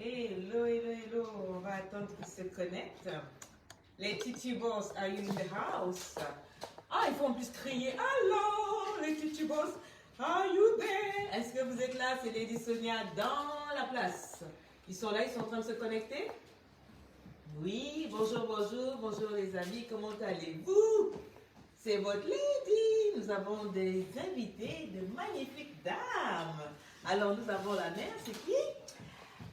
Hello, hello, hello. On va attendre qu'ils se connectent. Les titubos, are you in the house? Ah, il faut en plus crier. Allô, les titubos, are you there? Est-ce que vous êtes là? C'est Lady Sonia dans la place. Ils sont là, ils sont en train de se connecter? Oui, bonjour, bonjour, bonjour les amis, comment allez-vous? C'est votre Lady. Nous avons des invités, de magnifiques dames. Alors, nous avons la mère, c'est qui?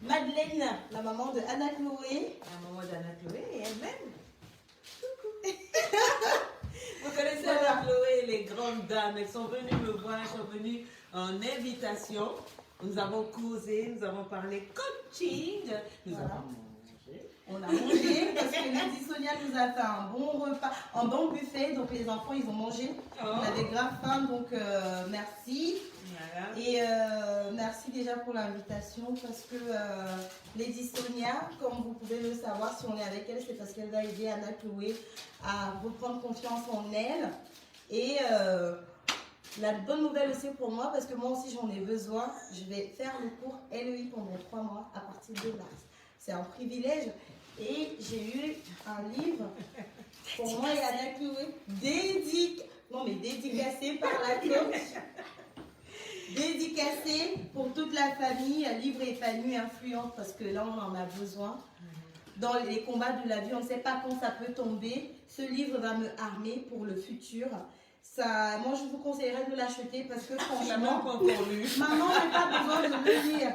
Madeleine, la maman de Anna Chloé. La maman d'Anna Chloé et elle-même. Coucou. Vous connaissez Voilà. Anna Chloé, les grandes dames. Elles sont venues me voir, elles sont venues en invitation. Nous avons causé, nous avons parlé coaching. Nous Voilà. avons mangé. On a mangé parce que Lady Sonia nous a fait un bon repas, un bon buffet. Donc les enfants, ils ont mangé. Oh. On avait grave faim, donc merci. Voilà. Et merci déjà pour l'invitation parce que Lady Sonia, comme vous pouvez le savoir, si on est avec elle, c'est parce qu'elle va aider Anna Chloé à reprendre confiance en elle. Et la bonne nouvelle aussi pour moi, parce que moi aussi j'en ai besoin, je vais faire le cours LEI pendant 3 mois à partir de mars. C'est un privilège. Et j'ai eu un livre pour moi et Anna Chloé dédicacé par la coach. Dédicacé pour toute la famille, un livre épanoui, influente, parce que là on en a besoin. Dans les combats de la vie, on ne sait pas quand ça peut tomber. Ce livre va me armer pour le futur. Ça, moi je vous conseillerais de l'acheter parce que franchement, Pas encore lu. maman, j'ai pas besoin de le lire.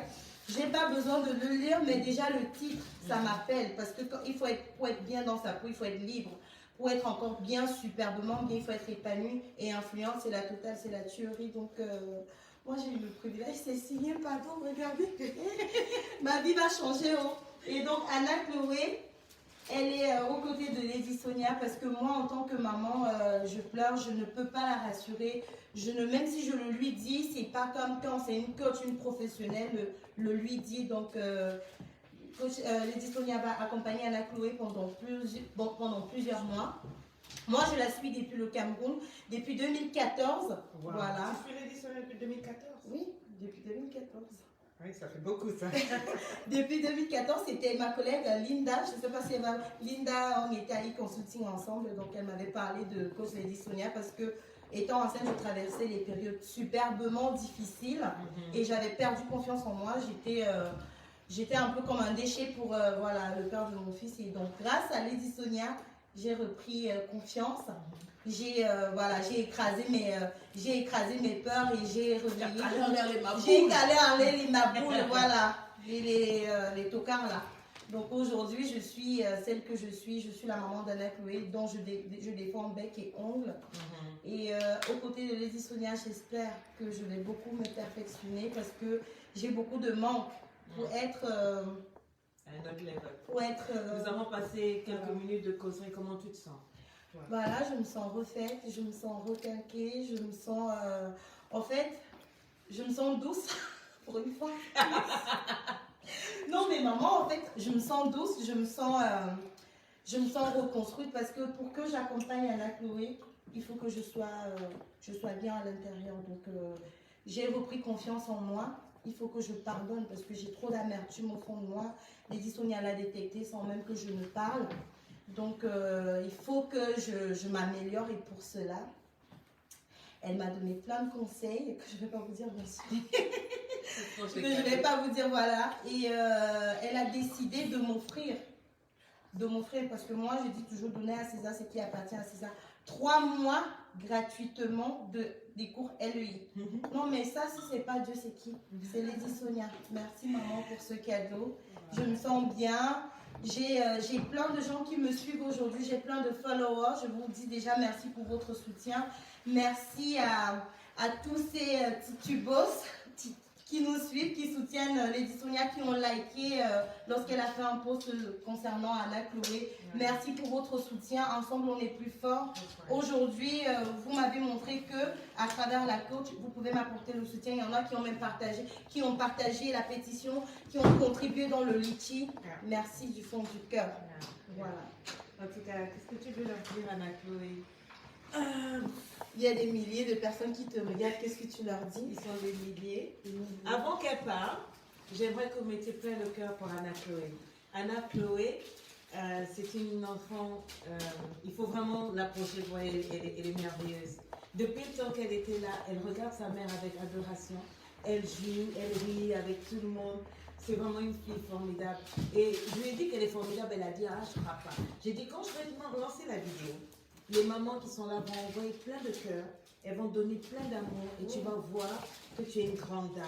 J'ai pas besoin de le lire, mais déjà le titre, ça m'appelle. Parce que pour être bien dans sa peau, il faut être libre. Pour être encore bien, superbement bien, il faut être épanoui et influent. C'est la totale, c'est la tuerie. Donc, moi j'ai eu le privilège, c'est signé, pardon, regardez. Ma vie va changer. Oh. Et donc, Anna Chloé, elle est aux côtés de Lady Sonia parce que moi, en tant que maman, je pleure, je ne peux pas la rassurer. Même si je le lui dis, c'est pas comme quand c'est une coach, une professionnelle, le lui dit. Donc, Lady Sonia va accompagner Anna Chloé pendant plusieurs mois. Moi, je la suis depuis le Cameroun, depuis 2014. Wow. Voilà. Tu suis Lady Sonia depuis 2014? Oui, depuis 2014. Oui, ça fait beaucoup ça. Depuis 2014, c'était ma collègue Linda. Je ne sais pas si elle va. Linda, on était à e-consulting ensemble, donc elle m'avait parlé de coach Lady Sonia parce que, étant enceinte, je traversais les périodes superbement difficiles et j'avais perdu confiance en moi. J'étais un peu comme un déchet pour voilà, le père de mon fils. Et donc, grâce à Lady Sonia, j'ai repris confiance. J'ai écrasé mes peurs et j'ai relayé. J'ai calé en l'air les maboules, voilà, les tocards là. Donc aujourd'hui, je suis celle que je suis la maman d'Anna Chloé, dont je défends bec et ongles. Et aux côtés de Lady Sonia, j'espère que je vais beaucoup me perfectionner parce que j'ai beaucoup de manque pour être. À un autre level. Nous Nous avons passé quelques minutes de causerie. Comment tu te sens? Voilà, je me sens refaite, je me sens requinquée, je me sens. En fait, je me sens douce pour une fois. Non, mais maman, en fait, je me sens douce, je me sens reconstruite parce que pour que j'accompagne Anna Chloé, il faut que je sois bien à l'intérieur. Donc, j'ai repris confiance en moi. Il faut que je pardonne parce que j'ai trop d'amertume au fond de moi. Lady Sonia l'a détecté sans même que je ne parle. Donc, il faut que je m'améliore et pour cela, elle m'a donné plein de conseils que je ne vais pas vous dire bien sûr. Je ne vais pas vous dire voilà. Et elle a décidé de m'offrir. Parce que moi, je dis toujours donner à César ce qui appartient à César. 3 mois gratuitement des cours LEI. Non, mais ça, si ce n'est pas Dieu, c'est qui? C'est Lady Sonia. Merci, maman, pour ce cadeau. Je me sens bien. J'ai plein de gens qui me suivent aujourd'hui. J'ai plein de followers. Je vous dis déjà merci pour votre soutien. Merci à tous ces titubos qui nous suivent, qui soutiennent Lady Sonia, qui ont liké lorsqu'elle a fait un post concernant Anna Chloé. Merci pour votre soutien. Ensemble, on est plus fort. Aujourd'hui, vous m'avez montré que à travers la coach, vous pouvez m'apporter le soutien. Il y en a qui ont même partagé la pétition, qui ont contribué dans le litchi. Merci du fond du cœur. Voilà. En tout cas, qu'est-ce que tu veux leur dire, Anna Chloé? Il y a des milliers de personnes qui te regardent. Qu'est-ce que tu leur dis? Ils sont des milliers. Avant qu'elle parle, j'aimerais que vous mettiez plein le cœur pour Anna Chloé. Anna Chloé, c'est une enfant, il faut vraiment l'approcher, vous voyez, elle est merveilleuse. Depuis le temps qu'elle était là, elle regarde sa mère avec adoration, elle joue, elle rit avec tout le monde. C'est vraiment une fille formidable. Et je lui ai dit qu'elle est formidable, elle a dit, ah, je ne crois pas. J'ai dit, quand je vais lancer la vidéo, les mamans qui sont là vont envoyer plein de cœur, elles vont donner plein d'amour et tu vas voir que tu es une grande dame.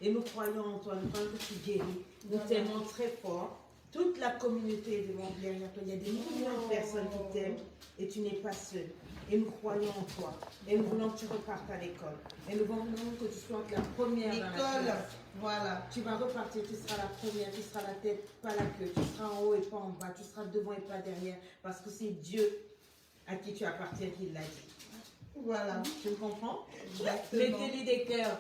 Et nous croyons en toi, nous croyons que tu guéris. Nous t'aimons très fort. Toute la communauté est derrière toi. Il y a des millions de personnes qui t'aiment et tu n'es pas seule. Et nous croyons en toi. Et nous voulons que tu repartes à l'école. Et nous voulons que tu sois la première dans la classe. Voilà. Tu vas repartir, tu seras la première, tu seras la tête, pas la queue. Tu seras en haut et pas en bas. Tu seras devant et pas derrière. Parce que c'est Dieu à qui tu appartiens qui l'a dit. Voilà. Tu me comprends? Exactement. Mettez-lui des cœurs.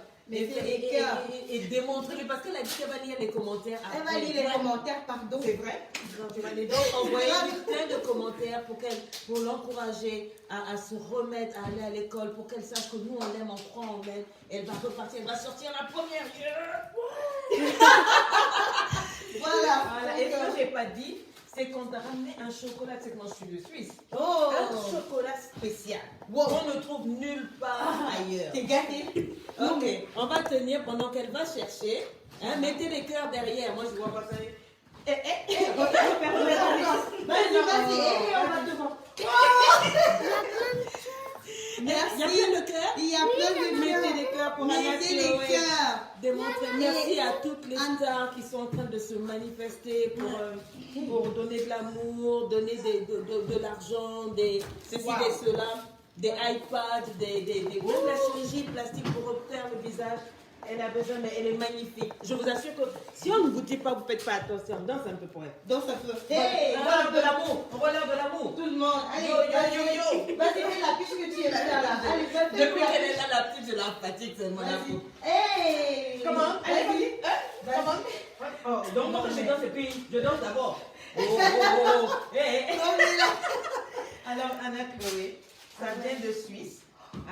Et démontrez-lui, parce qu'elle a dit qu'elle va lire les commentaires. elle va lire les commentaires, pardon. C'est vrai. Donc, tu vas les envoyer plein de commentaires pour l'encourager à se remettre, à aller à l'école, pour qu'elle sache que nous, on l'aime, on croit en elle. Elle va repartir, elle va sortir la première. Voilà. Et ce que je n'ai pas dit, c'est qu'on t'a ramené un chocolat, c'est que moi je suis de Suisse. Oh. Un chocolat spécial. Wow. On ne trouve nulle part ailleurs. T'es gâté. Ok, on va tenir pendant qu'elle va chercher. Hein, mettez les cœurs derrière. Moi, je vois pas ça. Vas-y, on va devant. Merci. Il y a plein de cœurs. Il y a plein de Mettez des cœurs pour Anna Mettez les Chloé. cœurs. Démontrez. Merci à toutes les stars qui sont en train de se manifester pour donner de l'amour, donner de l'argent, ceci, Wow. des cela, des iPads, même la chirurgie plastique pour refaire le visage. Elle a besoin, mais elle est magnifique. Je vous assure que si on ne vous dit pas, vous ne faites pas attention. Danse un peu pour elle. Donc ça peut. Hey, on relève de l'amour. On relève de l'amour. Tout le monde. Allez, Yo. vas-y, fais la puce que tu es là. Allez, fais Depuis qu'elle est là, la petite, je la fatigue, c'est mon amour. Hey. Comment? Allez, Allez, vas-y. comment? Oh, donc moi, je danse et puis je danse d'abord. Oh. Hey. Alors, Anna Chloé, ça vient de Suisse.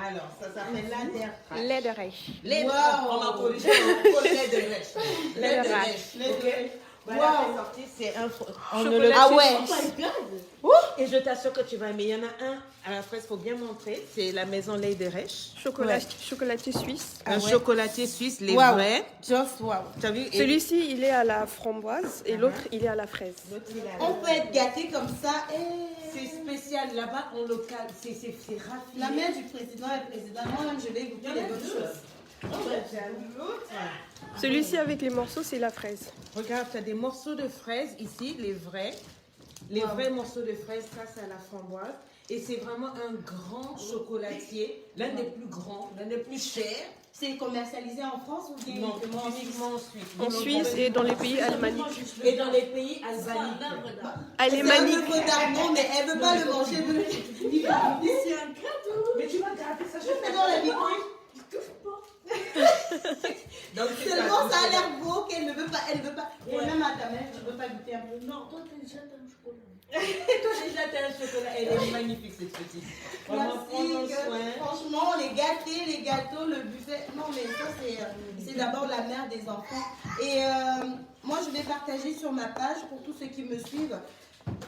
Alors, ça s'appelle Lederreich. Lederreich. On m'a corrigé, Lederreich. Ok. Voilà, c'est sorti, c'est un. On ne le Ah ouais. Et je t'assure que tu vas aimer. Il y en a un à la fraise, il faut bien montrer. C'est la maison Lederreich. Chocolatier suisse. Un ouais. chocolatier suisse, les Wow. vrais. Just wow. Tu as vu? Et Celui-ci, il est à la framboise et l'autre, il est à la fraise. l'autre, il a- On peut être gâté comme ça. C'est spécial. Là-bas, on le calme. C'est raffiné. La mère du président est président. Moi-même, je vais goûter Il y en les a bonnes deux. choses. Celui-ci avec les morceaux, c'est la fraise. Regarde, tu as des morceaux de fraises ici, les vrais. Les vrais morceaux de fraises, ça, c'est à la framboise. Et c'est vraiment un grand chocolatier, l'un des plus grands, l'un des plus chers. C'est commercialisé en France ou bien Non, uniquement en Suisse? uniquement en Suisse. En Suisse et dans les pays alémaniques. Et dans les pays albaniques. Alémaniques. C'est un œuvre d'art, mais elle veut pas le manger. C'est un cadeau. Mais tu vas garder ça, je C'est dans la micro. Donc, c'est Seulement, ça a l'air beau qu'elle ne veut pas. Elle veut pas. Et même à ta mère, tu ne veux pas goûter un peu. Non, toi, t'as déjà un chocolat. Toi, déjà, t'as un chocolat. Elle est magnifique, cette petite. Vraiment, prends Merci. soin. Franchement, les gâtés, les gâteaux, le buffet. Non, mais ça, c'est d'abord la mère des enfants. Et moi, je vais partager sur ma page pour tous ceux qui me suivent.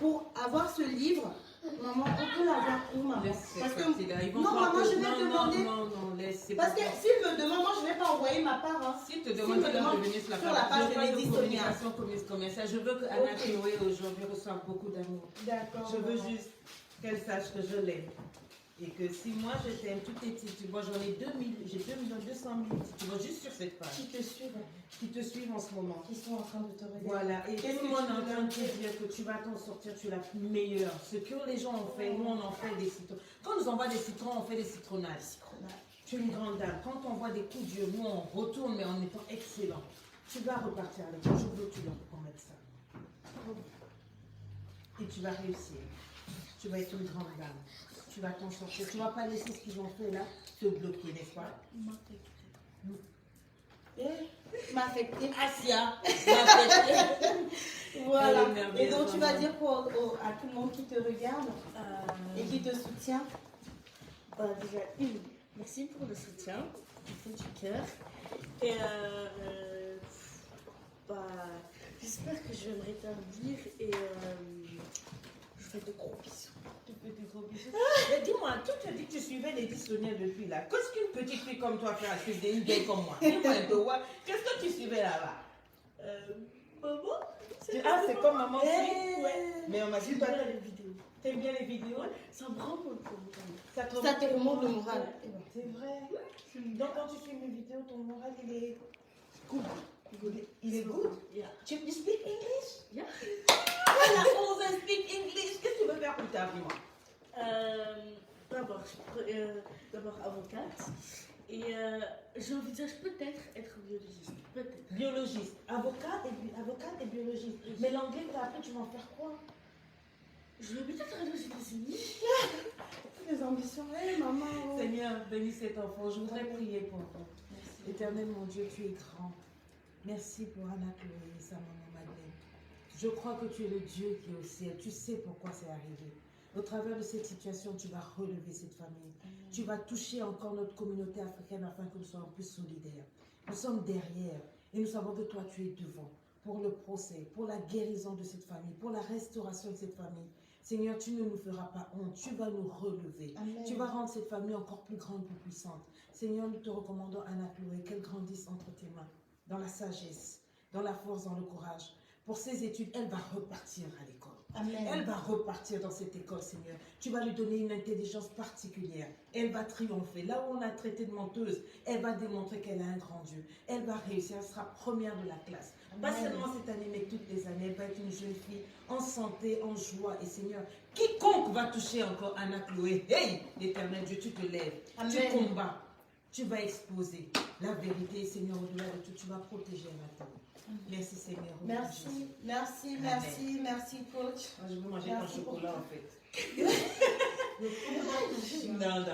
Pour avoir ce livre, maman, on peut l'avoir où, maman? Parce que non, maman, je vais demander. Non, laisse. Parce que s'il me demande, moi, je ne vais pas envoyer ma part. Hein. S'il te demande de venir sur la page de Lady Sonia, commerciale, je veux que Anna Chloé aujourd'hui reçoive beaucoup d'amour. D'accord. Je veux juste qu'elle sache que je l'aime. Et que si moi je t'aime, tous tes titres, tu vois, j'en ai 2 millions, j'ai 2 200 000 titres, tu vois, juste sur cette page. Qui te suivent, Qui te suivent en ce moment. qui sont en train de te regarder. Voilà, et Qu'est-ce tout le que monde tu est en veux train de te dire que tu vas t'en sortir, tu es la meilleure. Ce que les gens ont fait, nous on en fait des citrons. Quand on nous envoie des citrons, on fait des citronnades. Tu es une grande dame. Quand on voit des coups de Dieu, nous on retourne, mais en étant excellent. Tu vas repartir avec moi. Je veux que tu leur promettes ça. Et tu vas réussir. Tu vas être une grande dame. Tu vas t'en sortir. Tu ne vas pas laisser ce qu'ils ont fait là te bloquer, n'est-ce pas? M'affecter. Asia, m'affecter. Voilà. Elle est merveilleuse, Et donc tu vas vraiment. dire à tout le monde qui te regarde et qui te soutient. Déjà, merci pour le soutien, du fond du cœur. Et j'espère que je vais me rétablir et je fais de gros bisous. Tu fais des gros bisous. Mais dis-moi, toi tu as dit que tu suivais Lady Sonia depuis là. Qu'est-ce qu'une petite fille comme toi fait à suivre une vieille comme moi? Dis-moi un peu, ouais. Qu'est-ce que tu suivais là-bas? Maman, Ah, c'est comme maman aussi? Eh, Ouais. Mais on m'a dit, j'aime toi, bien les vidéos. t'aimes bien les vidéos? Ouais, ça me rend compte pour moi. Ça Ça te remonte le moral. Eh ben. C'est vrai. Donc quand tu filmes mes vidéos, ton moral il est Cool. il est good. Yeah. You speak English? Yeah. La rose, elle speak English. Qu'est-ce que tu veux faire plus tard, dis-moi? D'abord avocate et j'envisage peut-être être biologiste. Peut-être. Biologiste, avocate et biologiste. Mais l'anglais que tu as appris, tu vas en faire quoi? Je vais peut-être aller aux États-Unis. Les ambitions, hé maman. Seigneur, bénis cet enfant. Je voudrais prier pour toi. Éternel, mon Dieu, tu es grand. Merci pour Anna Chloé et sa maman Madeleine. Je crois que tu es le Dieu qui est au ciel. Tu sais pourquoi c'est arrivé. Au travers de cette situation, tu vas relever cette famille. Tu vas toucher encore notre communauté africaine afin que nous soyons plus solidaires. Nous sommes derrière et nous savons que toi, tu es devant pour le procès, pour la guérison de cette famille, pour la restauration de cette famille. Seigneur, tu ne nous feras pas honte. Tu vas nous relever. Amen. Tu vas rendre cette famille encore plus grande, plus puissante. Seigneur, nous te recommandons Anna Chloé, qu'elle grandisse entre tes mains, dans la sagesse, dans la force, dans le courage. Pour ses études, elle va repartir à l'école. Amen. Elle va repartir dans cette école, Seigneur. Tu vas lui donner une intelligence particulière. Elle va triompher. Là où on a traité de menteuse, elle va démontrer qu'elle a un grand Dieu. Elle va réussir. Elle sera première de la classe. Pas Amen. seulement cette année, mais toutes les années. Elle va être une jeune fille en santé, en joie. Et Seigneur, quiconque va toucher encore Anna Chloé, hey, l'Éternel Dieu, tu te lèves. Amen. Tu combats. Tu vas exposer la vérité, Seigneur, au-delà de tout. Tu vas protéger Anna Chloé. Merci, Seigneur. Au nom de Jésus. Merci, merci, Amen. merci, merci, coach. Moi, je veux manger Merci ton chocolat, beaucoup. en fait. Non,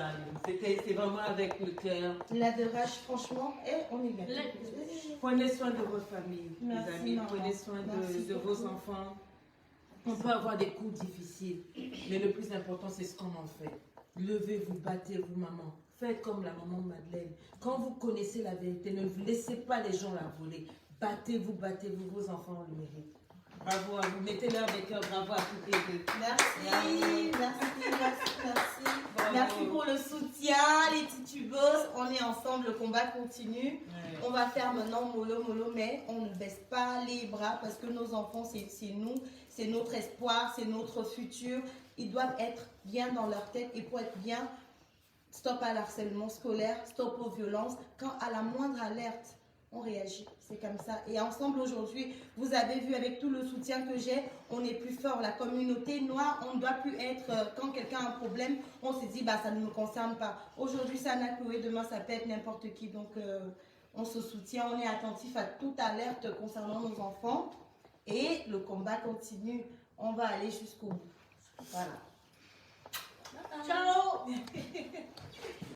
c'est vraiment avec le cœur. L'adorage, franchement, et on est bien. Prenez soin de votre famille, Merci, les amis. maman. Prenez soin Merci de vos beaucoup. enfants. On peut avoir des coups difficiles, mais le plus important, c'est ce qu'on en fait. Levez-vous, battez-vous, maman. Faites comme la maman Madeleine. Quand vous connaissez la vérité, ne laissez pas les gens la voler. Battez-vous, battez-vous, vos enfants le méritent. Bravo à vous. Mettez-le avec eux. Bravo à toutes les deux. Merci, merci. Bravo. Merci pour le soutien, les titubos. On est ensemble, le combat continue. Ouais. On va faire maintenant mollo, mais on ne baisse pas les bras parce que nos enfants, c'est nous, c'est notre espoir, c'est notre futur. Ils doivent être bien dans leur tête et pour être bien, stop à l'harcèlement scolaire, stop aux violences. Quand à la moindre alerte, on réagit. C'est comme ça. Et ensemble aujourd'hui, vous avez vu avec tout le soutien que j'ai, on est plus fort. La communauté noire, on ne doit plus être, quand quelqu'un a un problème, on se dit, bah, ça ne me concerne pas. Aujourd'hui, c'est Anna Chloé, demain, ça peut être n'importe qui. Donc, on se soutient, on est attentif à toute alerte concernant nos enfants. Et le combat continue. On va aller jusqu'au bout. Voilà. Ciao!